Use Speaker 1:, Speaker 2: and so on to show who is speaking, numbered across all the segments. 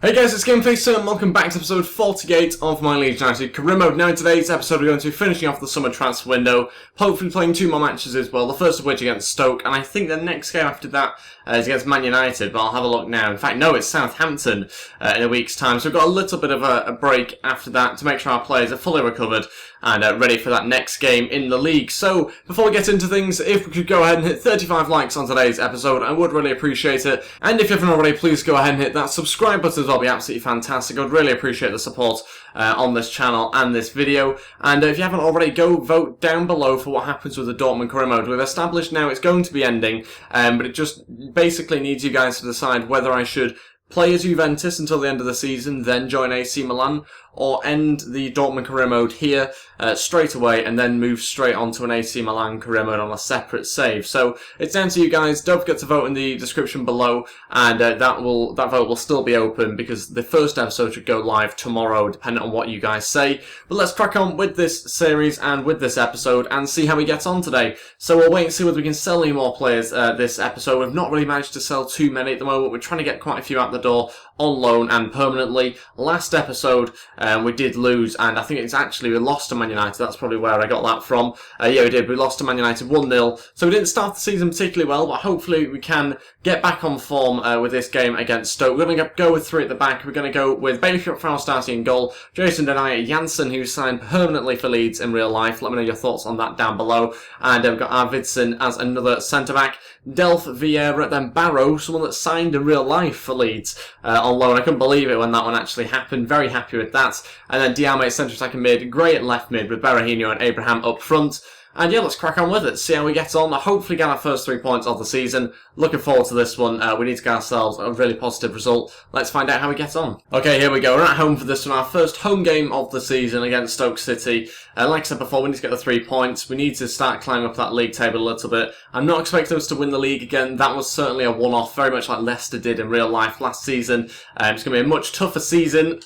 Speaker 1: Hey guys, it's Ep48 and welcome back to episode 48 of my Leeds United career mode. Now in today's episode we're going to be finishing off the summer transfer window, hopefully playing two more matches as well, the first of which against Stoke, and I think the next game after that is against Man United, but I'll have a look now. In fact, no, it's Southampton in a week's time, so we've got a little bit of a break after that to make sure our players are fully recovered and ready for that next game in the league. So, before we get into things, if we could go ahead and hit 35 likes on today's episode, I would really appreciate it. And if you haven't already, please go ahead and hit that subscribe button as well, it'd be absolutely fantastic. I'd really appreciate the support on this channel and this video. And if you haven't already, go vote down below for what happens with the Dortmund career mode. We've established now it's going to be ending, but it just basically needs you guys to decide whether I should play as Juventus until the end of the season, then join AC Milan, or end the Dortmund career mode here straight away and then move straight onto an AC Milan career mode on a separate save. So it's down to you guys. Don't forget to vote in the description below, and that vote will still be open because the first episode should go live tomorrow, depending on what you guys say. But let's crack on with this series and with this episode and see how we get on today. So we'll wait and see whether we can sell any more players this episode. We've not really managed to sell too many at the moment. We're trying to get quite a few out the door on loan and permanently. Last episode we did lose, and I think it's actually we lost to Man United. That's probably where I got that from. Yeah, we did. We lost to Man United 1-0. So we didn't start the season particularly well, but hopefully we can get back on form with this game against Stoke. We're going to go with three at the back. We're going to go with Bailey Up starting in goal, Jason Denayer, Janssen, who's signed permanently for Leeds in real life. Let me know your thoughts on that down below. And we've got Arvidsson as another centre-back, Delph, Vieira, then Barrow, someone that signed in real life for Leeds on loan. I couldn't believe it when that one actually happened. Very happy with that. And then Diame, centre-attacking mid, Gray at left mid with Berahino and Abraham up front. And yeah, let's crack on with it, see how we get on. Hopefully get our first 3 points of the season. Looking forward to this one. We need to get ourselves a really positive result. Let's find out how we get on. Okay, here we go. We're at home for this one. Our first home game of the season against Stoke City. Like I said before, we need to get the 3 points. We need to start climbing up that league table a little bit. I'm not expecting us to win the league again. That was certainly a one-off, very much like Leicester did in real life last season. It's going to be a much tougher season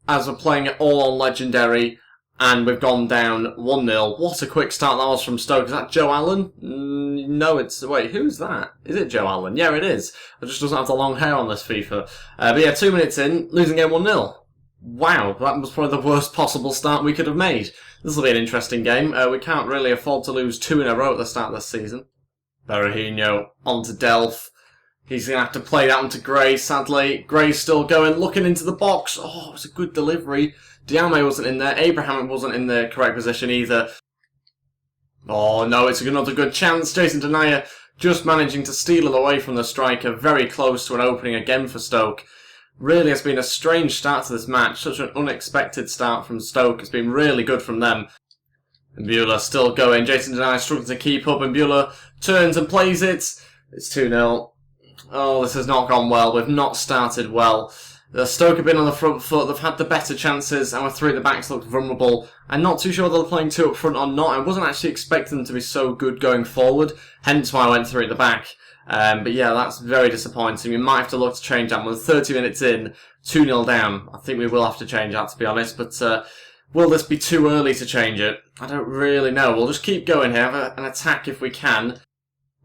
Speaker 1: as we're playing it all on Legendary. And we've gone down 1-0. What a quick start that was from Stoke. Is that Joe Allen? No, it's... Wait, who's that? Is it Joe Allen? Yeah, it is. It just doesn't have the long hair on this FIFA. But yeah, 2 minutes in, losing game 1-0. Wow, that was probably the worst possible start we could have made. This will be an interesting game. We can't really afford to lose 2 in a row at the start of this season. Berahino onto Delph. He's going to have to play that onto Gray, sadly. Gray's still going, looking into the box. Oh, it was a good delivery. Diame wasn't in there. Abraham wasn't in the correct position either. Oh, no, it's another good chance. Jason Denayer just managing to steal it away from the striker. Very close to an opening again for Stoke. Really has been a strange start to this match. Such an unexpected start from Stoke. It's been really good from them. And Bueller still going. Jason Denayer struggling to keep up. And Bueller turns and plays it. It's 2-0. Oh, this has not gone well. We've not started well. Stoke have been on the front foot. They've had the better chances, and our 3 at the backs looked vulnerable. I'm not too sure they're playing 2 up front or not. I wasn't actually expecting them to be so good going forward, hence why I went 3 at the back. But yeah, that's very disappointing. We might have to look to change that. We're 30 minutes in, 2-0 down. I think we will have to change that, to be honest. But will this be too early to change it? I don't really know. We'll just keep going here, have an attack if we can.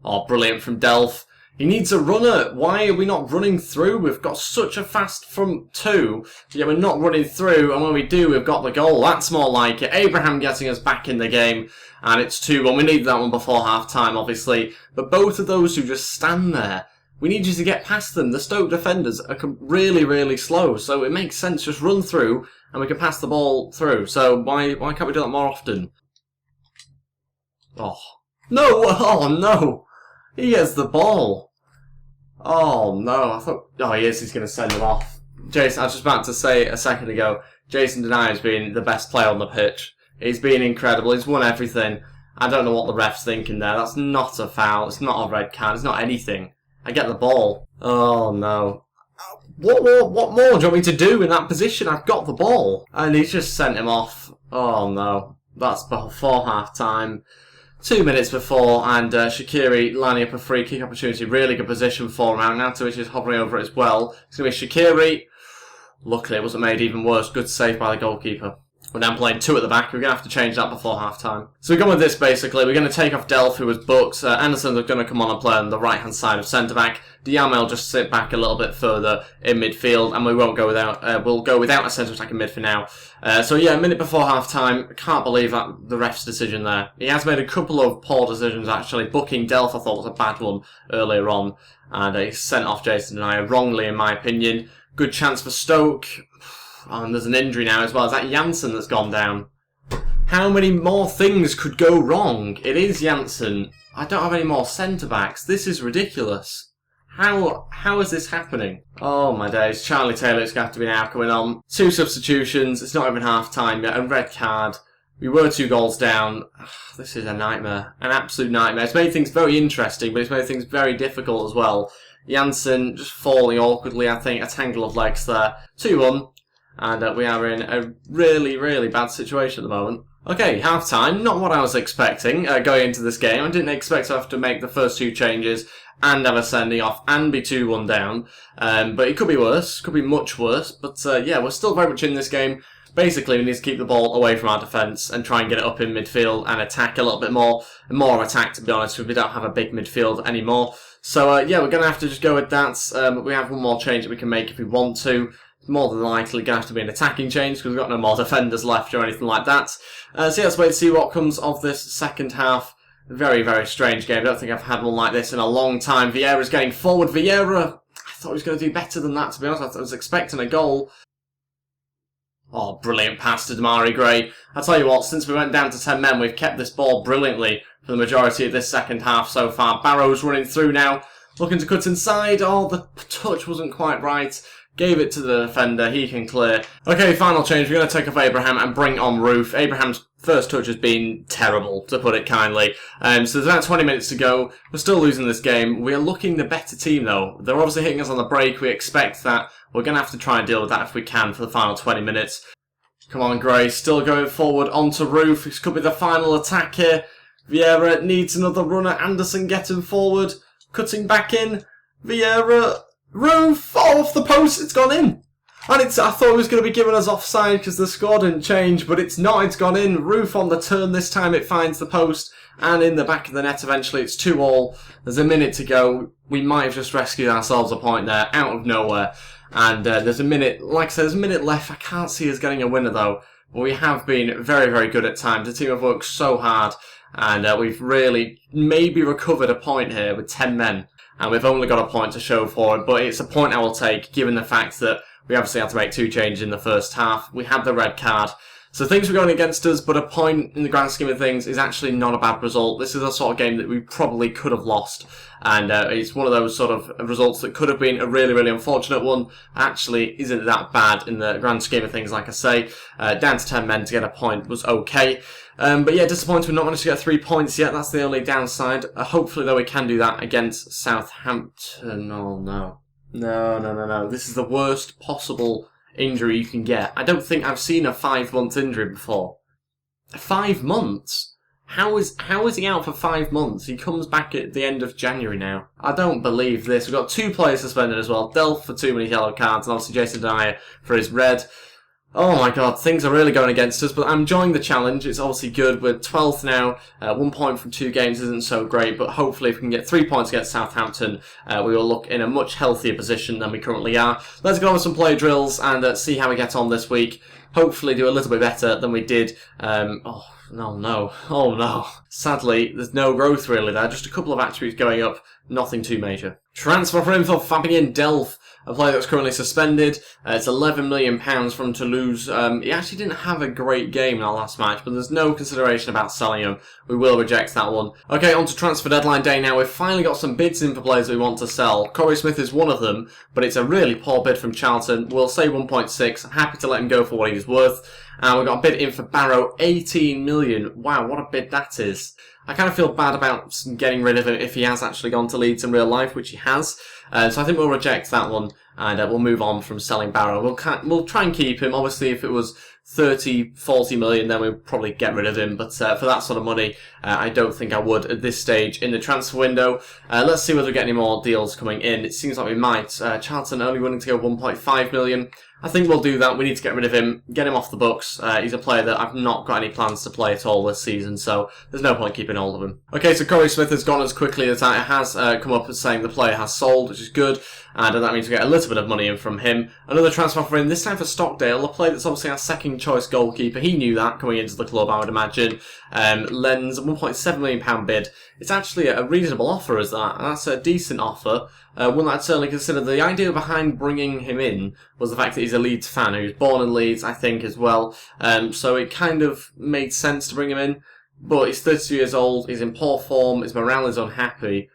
Speaker 1: Oh, brilliant from Delph. He needs a runner. Why are we not running through? We've got such a fast front 2. Yeah, we're not running through, and when we do, we've got the goal. That's more like it. Abraham getting us back in the game, and it's 2-1. We needed that one before half-time, obviously. But both of those who just stand there, we need you to get past them. The Stoke defenders are really, really slow, so it makes sense just run through, and we can pass the ball through. So why can't we do that more often? Oh. No! Oh, no! He gets the ball. Oh, no. I thought... Oh, he is. He's going to send him off. Jason, I was just about to say a second ago, Jason Denayer has been the best player on the pitch. He's been incredible. He's won everything. I don't know what the ref's thinking there. That's not a foul. It's not a red card. It's not anything. I get the ball. Oh, no. What more do you want me to do in that position? I've got the ball. And he's just sent him off. Oh, no. That's before half-time. 2 minutes before, and Shaqiri lining up a free kick opportunity. Really good position for him. Arnautovic is hovering over it as well. It's going to be Shaqiri. Luckily, it wasn't made even worse. Good save by the goalkeeper. We're now playing 2 at the back. We're going to have to change that before half-time. So we're going with this, basically. We're going to take off Delph, who was booked. Anderson's going to come on and play on the right-hand side of centre-back. Diame will just sit back a little bit further in midfield, and we won't go without. We'll go without a centre-attack in mid for now. So yeah, a minute before half-time. I can't believe that the ref's decision there. He has made a couple of poor decisions, actually. Booking Delph, I thought, was a bad one earlier on. And he sent off Jason Denayer wrongly, in my opinion. Good chance for Stoke. Oh, and there's an injury now as well. Is that Janssen that's gone down? How many more things could go wrong? It is Janssen. I don't have any more centre-backs. This is ridiculous. How is this happening? Oh my days. Charlie Taylor's going to have to be now coming on. 2 substitutions. It's not even half-time yet. A red card. We were 2 goals down. This is a nightmare. An absolute nightmare. It's made things very interesting, but it's made things very difficult as well. Janssen just falling awkwardly, I think. A tangle of legs there. 2-1. And we are in a really, really bad situation at the moment. Okay, half-time. Not what I was expecting going into this game. I didn't expect to have to make the first 2 changes and have a sending off and be 2-1 down. But it could be worse. Could be much worse. But yeah, we're still very much in this game. Basically, we need to keep the ball away from our defence and try and get it up in midfield and attack a little bit more. More attack, to be honest, because we don't have a big midfield anymore. So yeah, we're going to have to just go with that. We have one more change that we can make if we want to. More than likely going to have to be an attacking change because we've got no more defenders left or anything like that. So yeah, let's wait to see what comes of this second half. Very, very strange game. I don't think I've had one like this in a long time. Vieira's getting forward. Vieira, I thought he was going to do better than that, to be honest. I was expecting a goal. Oh, brilliant pass to Damari Gray. I'll tell you what, since we went down to 10 men, we've kept this ball brilliantly for the majority of this second half so far. Barrow's running through now, looking to cut inside. Oh, the touch wasn't quite right. Gave it to the defender, he can clear. Okay, final change, we're going to take off Abraham and bring on Roof. Abraham's first touch has been terrible, to put it kindly. So there's about 20 minutes to go. We're still losing this game. We're looking the better team though. They're obviously hitting us on the break, we expect that. We're going to have to try and deal with that if we can for the final 20 minutes. Come on, Gray, still going forward onto Roof. This could be the final attack here. Vieira needs another runner. Anderson getting forward, cutting back in. Vieira... Roof! Oh, off the post, it's gone in! And I thought it was going to be giving us offside because the score didn't change, but it's not, it's gone in. Roof on the turn, this time it finds the post, and in the back of the net eventually. It's 2-2. There's a minute to go. We might have just rescued ourselves a point there, out of nowhere. And there's a minute, like I said, there's a minute left. I can't see us getting a winner though. But we have been very, very good at times. The team have worked so hard, and we've really maybe recovered a point here with 10 men. And we've only got a point to show for it, but it's a point I will take, given the fact that we obviously had to make 2 changes in the first half. We had the red card. So things were going against us, but a point in the grand scheme of things is actually not a bad result. This is a sort of game that we probably could have lost. And it's one of those sort of results that could have been a really, really unfortunate one. Actually isn't that bad in the grand scheme of things, like I say. Down to 10 men to get a point was okay. But yeah, disappointed we've not managed to get 3 points yet. That's the only downside. Hopefully, though, we can do that against Southampton. Oh, no. No. This is the worst possible injury you can get. I don't think I've seen a 5-month injury before. 5 months? How is he out for 5 months? He comes back at the end of January now. I don't believe this. We've got 2 players suspended as well. Delph for too many yellow cards, and obviously Jason Denayer for his red. Oh my god, things are really going against us, but I'm enjoying the challenge. It's obviously good. We're 12th now. 1 point from 2 games isn't so great, but hopefully if we can get 3 points against Southampton, we will look in a much healthier position than we currently are. Let's go on with some play drills and see how we get on this week. Hopefully do a little bit better than we did. Oh no. Sadly, there's no growth really there. Just a couple of attributes going up. Nothing too major. Transfer for him for Fabien Delph, a player that's currently suspended. It's £11 million from Toulouse. He actually didn't have a great game in our last match, but there's no consideration about selling him. We will reject that one. Okay, on to transfer deadline day now. We've finally got some bids in for players we want to sell. Corey Smith is one of them, but it's a really poor bid from Charlton. We'll say 1.6. Happy to let him go for what he's worth. And we've got a bid in for Barrow, 18 million. Wow, what a bid that is. I kind of feel bad about getting rid of him if he has actually gone to Leeds in real life, which he has. So I think we'll reject that one, and we'll move on from selling Barrow. We'll try and keep him. Obviously, if it was 30, 40 million, then we'd probably get rid of him. But for that sort of money, I don't think I would at this stage in the transfer window. Let's see whether we get any more deals coming in. It seems like we might. Charlton only willing to go 1.5 million. I think we'll do that. We need to get rid of him, get him off the books. He's a player that I've not got any plans to play at all this season, so there's no point keeping hold of him. Okay, so Corey Smith has gone as quickly as that. It has come up as saying the player has sold, which is good, and that means we get a little bit of money in from him. Another transfer offer in, this time for Stockdale, a player that's obviously our second choice goalkeeper. He knew that coming into the club, I would imagine. Lens, £1.7 million bid. It's actually a reasonable offer as that, and that's a decent offer. One that I'd certainly consider. The idea behind bringing him in was the fact that he's a Leeds fan. He was born in Leeds, I think, as well. So it kind of made sense to bring him in. But he's 32 years old, he's in poor form, his morale is unhappy.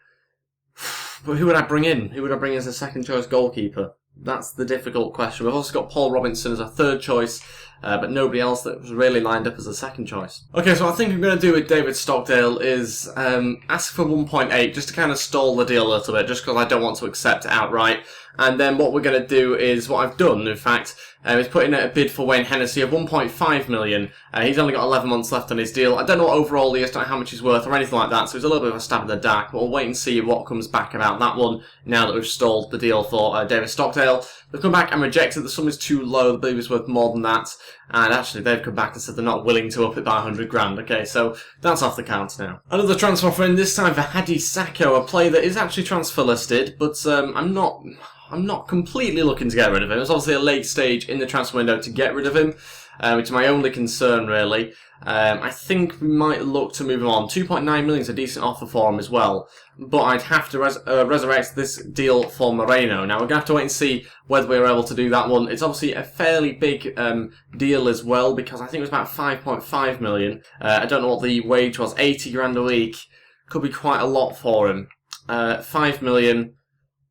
Speaker 1: But who would I bring in? Who would I bring as a second choice goalkeeper? That's the difficult question. We've also got Paul Robinson as a third choice, but nobody else that was really lined up as a second choice. Okay, so what I think I'm going to do with David Stockdale is ask for 1.8 just to kind of stall the deal a little bit, just because I don't want to accept it outright. And then what we're going to do is what I've done, in fact, is put in a bid for Wayne Hennessy of 1.5 million. He's only got 11 months left on his deal. I don't know what overall he is, don't know how much he's worth or anything like that, so it's a little bit of a stab in the dark, but we'll wait and see what comes back about that one now that we've stalled the deal for David Stockdale. They've come back and rejected the sum is too low, the bid was worth more than that, and actually they've come back and said they're not willing to up it by 100 grand. Okay, so that's off the count now. Another transfer offer in, this time for Hadi Sakho, a player that is actually transfer listed, but I'm not completely looking to get rid of him. It's obviously a late stage in the transfer window to get rid of him, which is my only concern, really. I think we might look to move him on. 2.9 million is a decent offer for him as well, but I'd have to resurrect this deal for Moreno. Now, we're going to have to wait and see whether we're able to do that one. It's obviously a fairly big deal as well, because I think it was about 5.5 million. I don't know what the wage was, 80 grand a week. Could be quite a lot for him. 5 million.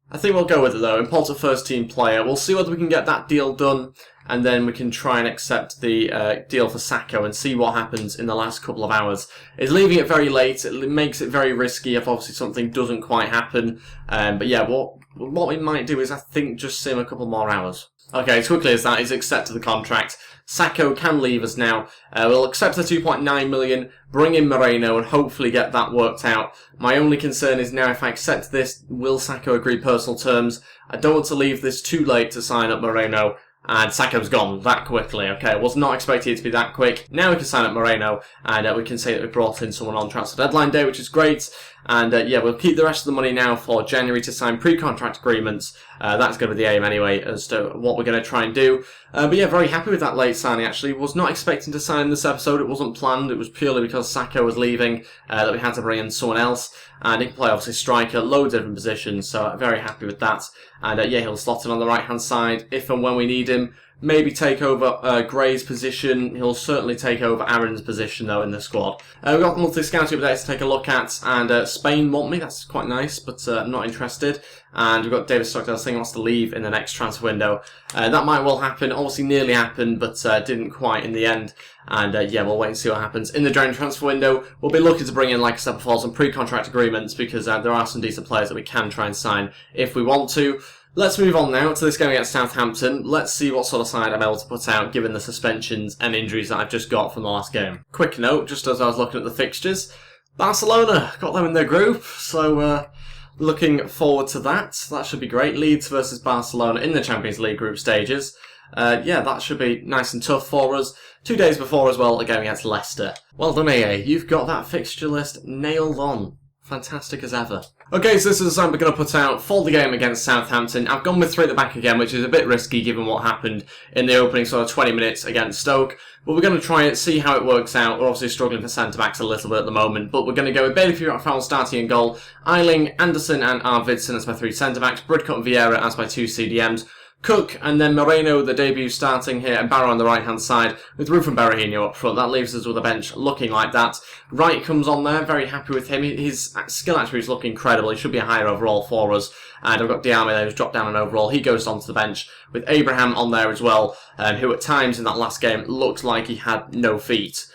Speaker 1: I think we'll go with it though. Important first team player. We'll see whether we can get that deal done, and then we can try and accept the deal for Sakho and see what happens in the last couple of hours. It's leaving it very late. It makes it very risky if obviously something doesn't quite happen. But yeah, what we might do is I think just sim a couple more hours. Okay, as quickly as that, he's accepted the contract. Sakho can leave us now. We'll accept the 2.9 million, bring in Moreno, and hopefully get that worked out. My only concern is now if I accept this, will Sakho agree personal terms? I don't want to leave this too late to sign up Moreno, and Sakho's gone that quickly. Okay, I was not expecting it to be that quick. Now we can sign up Moreno, and we can say that we brought in someone on transfer deadline day, which is great. And yeah, we'll keep the rest of the money now for January to sign pre-contract agreements. That's going to be the aim anyway, as to what we're going to try and do. But yeah, very happy with that late signing actually. Was not expecting to sign this episode, it wasn't planned. It was purely because Sakho was leaving that we had to bring in someone else. And he can play obviously striker, loads of different positions, so very happy with that. And yeah, he'll slot in on the right hand side if and when we need him. Maybe take over Gray's position. He'll certainly take over Aaron's position, though, in the squad. We've got the monthly scouting updates to take a look at, and Spain want me. That's quite nice, but not interested. And we've got David Stockdale saying he wants to leave in the next transfer window. That might well happen. Obviously, nearly happened, but didn't quite in the end. And yeah, we'll wait and see what happens. In the January transfer window, we'll be looking to bring in, like I said before, some pre-contract agreements, because there are some decent players that we can try and sign if we want to. Let's move on now to this game against Southampton. Let's see what sort of side I'm able to put out given the suspensions and injuries that I've just got from the last game. Quick note, just as I was looking at the fixtures, Barcelona got them in their group, so looking forward to that. That should be great. Leeds versus Barcelona in the Champions League group stages. Yeah, that should be nice and tough for us. 2 days before as well, a game against Leicester. Well done, AA. You've got that fixture list nailed on. Fantastic as ever. Okay, so this is the side we're going to put out for the game against Southampton. I've gone with 3 at the back again, which is a bit risky given what happened in the opening sort of 20 minutes against Stoke. But we're going to try and see how it works out. We're obviously struggling for centre-backs a little bit at the moment, but we're going to go with Bailey Fowler starting in goal, Eiling, Anderson and Arvidsson as my 3 centre-backs, Bridcut and Vieira as my 2 CDMs, Cook and then Moreno, the debut, starting here, and Barrow on the right-hand side, with Roof and Berahino up front. That leaves us with a bench looking like that. Wright comes on there, very happy with him. His skill attributes look incredible. He should be a higher overall for us. And I've got Diame there, who's dropped down an overall. He goes onto the bench, with Abraham on there as well, who at times in that last game looked like he had no feet.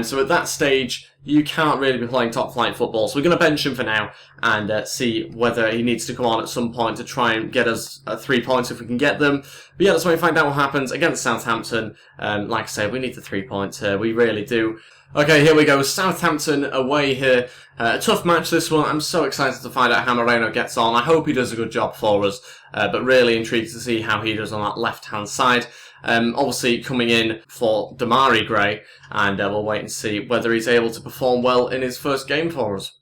Speaker 1: So at that stage, you can't really be playing top flight football. So we're going to bench him for now and see whether he needs to come on at some point to try and get us 3 points if we can get them. But yeah, let's wait and find out what happens against Southampton. Like I said, we need the 3 points here. We really do. Okay, here we go. Southampton away here. A tough match, this one. I'm so excited to find out how Moreno gets on. I hope he does a good job for us, but really intrigued to see how he does on that left-hand side. Obviously coming in for Damari Gray, and we'll wait and see whether he's able to perform well in his first game for us.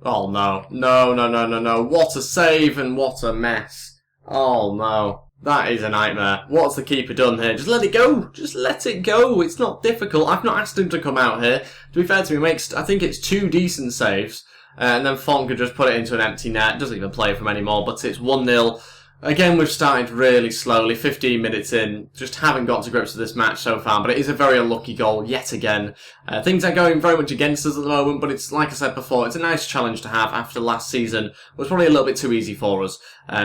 Speaker 1: Oh no. No. What a save and what a mess. Oh no. That is a nightmare. What's the keeper done here? Just let it go. Just let it go. It's not difficult. I've not asked him to come out here. To be fair to me, he makes, I think it's 2 decent saves. And then Font could just put it into an empty net. Doesn't even play for him anymore, but it's 1-0. Again, we've started really slowly, 15 minutes in. Just haven't got to grips with this match so far, but it is a very unlucky goal yet again. Things are going very much against us at the moment, but it's, like I said before, it's a nice challenge to have after last season. It was probably a little bit too easy for us.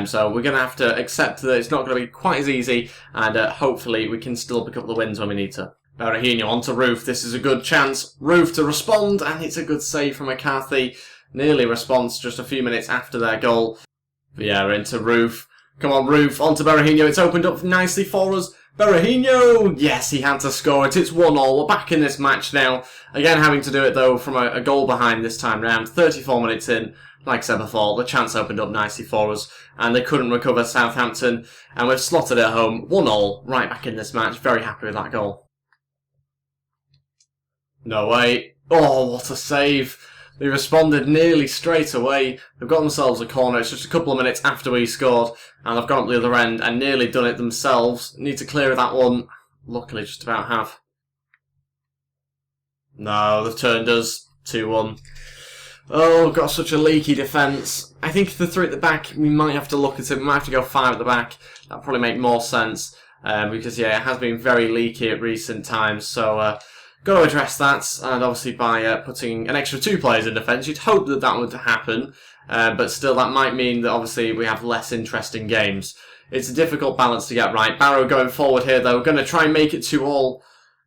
Speaker 1: So we're going to have to accept that it's not going to be quite as easy, and hopefully we can still pick up the wins when we need to. Berahino onto Roof. This is a good chance. Roof to respond, and it's a good save from McCarthy. Nearly response just a few minutes after their goal. Vieira into Roof. Come on, Roof, onto Berahino. It's opened up nicely for us. Berahino! Yes, he had to score it. It's 1-1. We're back in this match now. Again, having to do it, though, from a goal behind this time round. 34 minutes in. Like I said before, the chance opened up nicely for us, and they couldn't recover Southampton, and we've slotted it home. 1-1, right back in this match. Very happy with that goal. No way. Oh, what a save. They responded nearly straight away. They've got themselves a corner. It's just a couple of minutes after we scored, and they've gone up the other end and nearly done it themselves. Need to clear that one. Luckily, just about have. No, they've turned us 2-1. Oh, got such a leaky defence. I think the 3 at the back, we might have to look at it. We might have to go 5 at the back. That'll probably make more sense. Because, yeah, it has been very leaky at recent times. So, got to address that, and obviously by putting an extra 2 players in defence, you'd hope that that would happen, but still that might mean that obviously we have less interesting games. It's a difficult balance to get right. Barrow going forward here though, going to try and make it 2-all.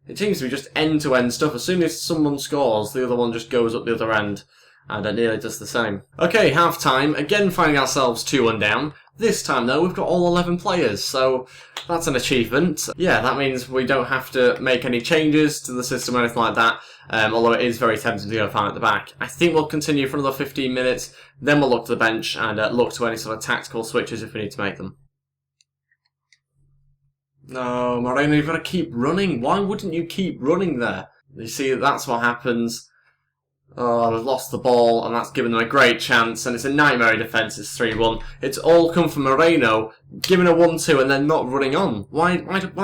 Speaker 1: It seems to be just end-to-end stuff. As soon as someone scores, the other one just goes up the other end, and it nearly does the same. Okay, half-time, again finding ourselves 2-1 down. This time, though, we've got all 11 players, so that's an achievement. Yeah, that means we don't have to make any changes to the system or anything like that, although it is very tempting to go 5 at the back. I think we'll continue for another 15 minutes, then we'll look to the bench and look to any sort of tactical switches if we need to make them. No, Moreno, you've got to keep running. Why wouldn't you keep running there? You see, that's what happens. Oh, they've lost the ball, and that's given them a great chance, and it's a nightmare defence, it's 3-1. It's all come from Moreno, giving a 1-2 and then not running on. Why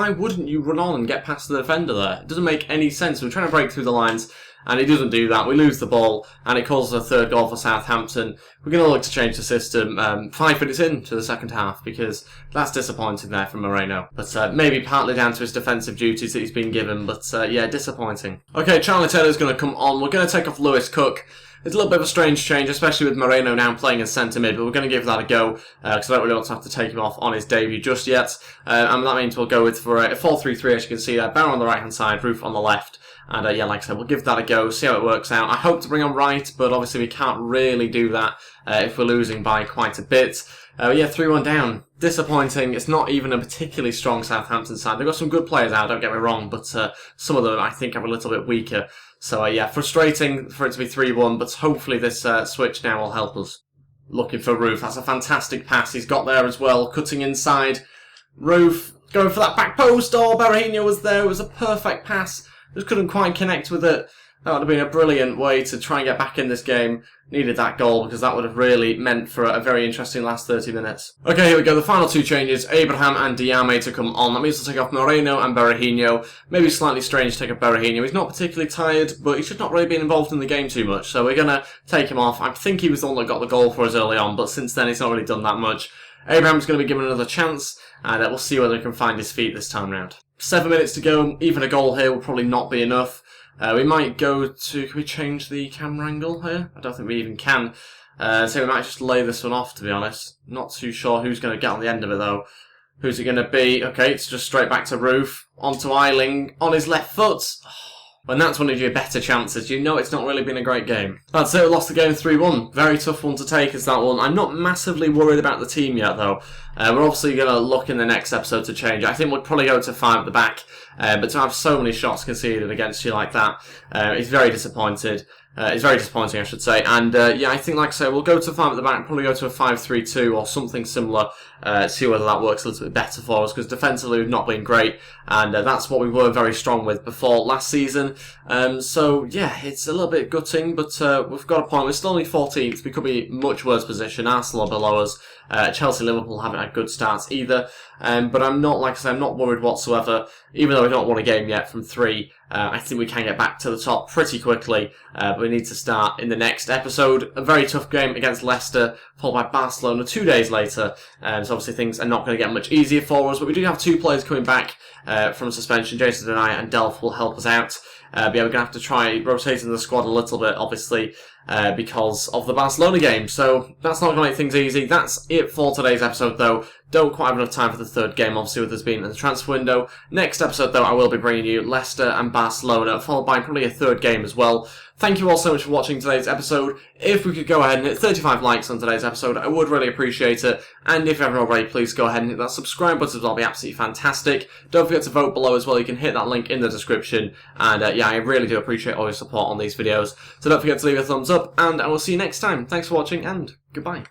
Speaker 1: wouldn't you run on and get past the defender there? It doesn't make any sense. We're trying to break through the lines, and he doesn't do that. We lose the ball, and it causes a 3rd goal for Southampton. We're going to look to change the system 5 minutes into the second half, because that's disappointing there from Moreno. But maybe partly down to his defensive duties that he's been given, but yeah, disappointing. Okay, Charlie Taylor's going to come on. We're going to take off Lewis Cook. It's a little bit of a strange change, especially with Moreno now playing as centre mid, but we're going to give that a go, because I don't really want to have to take him off on his debut just yet. And that means we'll go with for a 4-3-3, as you can see there. Barrow on the right-hand side, Roof on the left. And yeah, like I said, we'll give that a go, see how it works out. I hope to bring on Wright, but obviously we can't really do that if we're losing by quite a bit. Yeah, 3-1 down. Disappointing. It's not even a particularly strong Southampton side. They've got some good players out, don't get me wrong, but some of them I think are a little bit weaker. So yeah, frustrating for it to be 3-1, but hopefully this switch now will help us. Looking for Roof. That's a fantastic pass. He's got there as well, cutting inside. Roof going for that back post. Oh, Berahino was there. It was a perfect pass. Just couldn't quite connect with it. That would have been a brilliant way to try and get back in this game. Needed that goal because that would have really meant for a very interesting last 30 minutes. Okay, here we go. The final 2 changes. Abraham and Diame to come on. That means we'll take off Moreno and Berahino. Maybe slightly strange to take off Berahino. He's not particularly tired, but he should not really been involved in the game too much. So we're going to take him off. I think he was the one that got the goal for us early on, but since then he's not really done that much. Abraham's going to be given another chance, and we'll see whether he can find his feet this time round. 7 minutes to go. Even a goal here will probably not be enough. We might go to... Can we change the camera angle here? I don't think we even can. So we might just lay this one off, to be honest. Not too sure who's going to get on the end of it, though. Who's it going to be? Okay, it's just straight back to Roof. On to Eiling. On his left foot. When that's one of your better chances, you know it's not really been a great game. That's it, we lost the game 3-1. Very tough one to take is that one. I'm not massively worried about the team yet though. We're obviously going to look in the next episode to change. I think we'll probably go to 5 at the back. But to have so many shots conceded against you like that, it's very disappointed. It's very disappointing, I should say. And yeah, I think, like I say, we'll go to 5 at the back, probably go to a 5-3-2 or something similar, see whether that works a little bit better for us, because defensively we've not been great, and that's what we were very strong with before last season. So yeah, it's a little bit gutting, but we've got a point. We're still only 14th. We could be much worse position. Arsenal are below us. Chelsea, Liverpool haven't had good starts either. But I'm not, like I said, I'm not worried whatsoever. Even though we've not won a game yet from 3, I think we can get back to the top pretty quickly. But we need to start in the next episode. A very tough game against Leicester, followed by Barcelona 2 days later. So obviously things are not going to get much easier for us. But we do have 2 players coming back from suspension. Jason Denayer and Delph will help us out. But yeah, we're going to have to try rotating the squad a little bit, obviously, because of the Barcelona game. So that's not going to make things easy. That's it for today's episode, though. Don't quite have enough time for the 3rd game, obviously, with us being in the transfer window. Next episode, though, I will be bringing you Leicester and Barcelona, followed by probably a 3rd game as well. Thank you all so much for watching today's episode. If we could go ahead and hit 35 likes on today's episode, I would really appreciate it. And if you haven't already, please go ahead and hit that subscribe button. That'll be absolutely fantastic. Don't forget to vote below as well. You can hit that link in the description. And yeah, I really do appreciate all your support on these videos. So don't forget to leave a thumbs up, and I will see you next time. Thanks for watching, and goodbye.